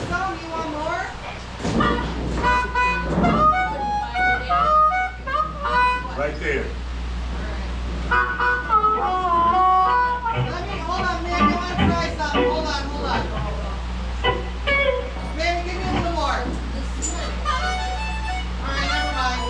some? You want more? Right there. Hold on, man. You want to try something? Hold on. Man, give me a little more. All right, never mind.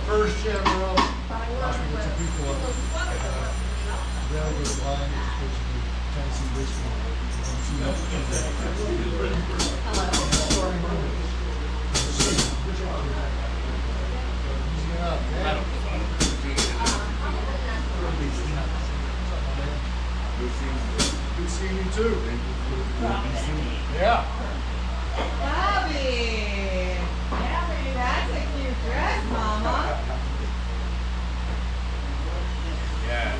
First gym room, hospital with some people up. Really good line, especially Tennessee baseball. Good seeing you too. Yeah. Bobby. That's a cute dress, Mama. Yeah.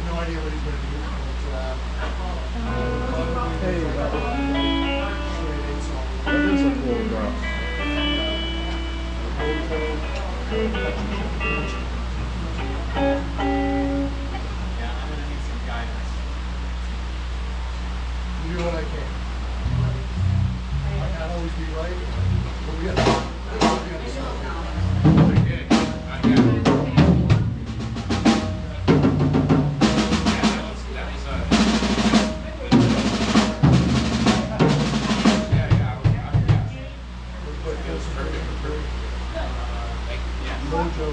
No idea what he's going to do. Hey, that is a cool girl. Yeah, I'm gonna need some guidance. You do what I can. I can't always be right, but we have to. Mojo.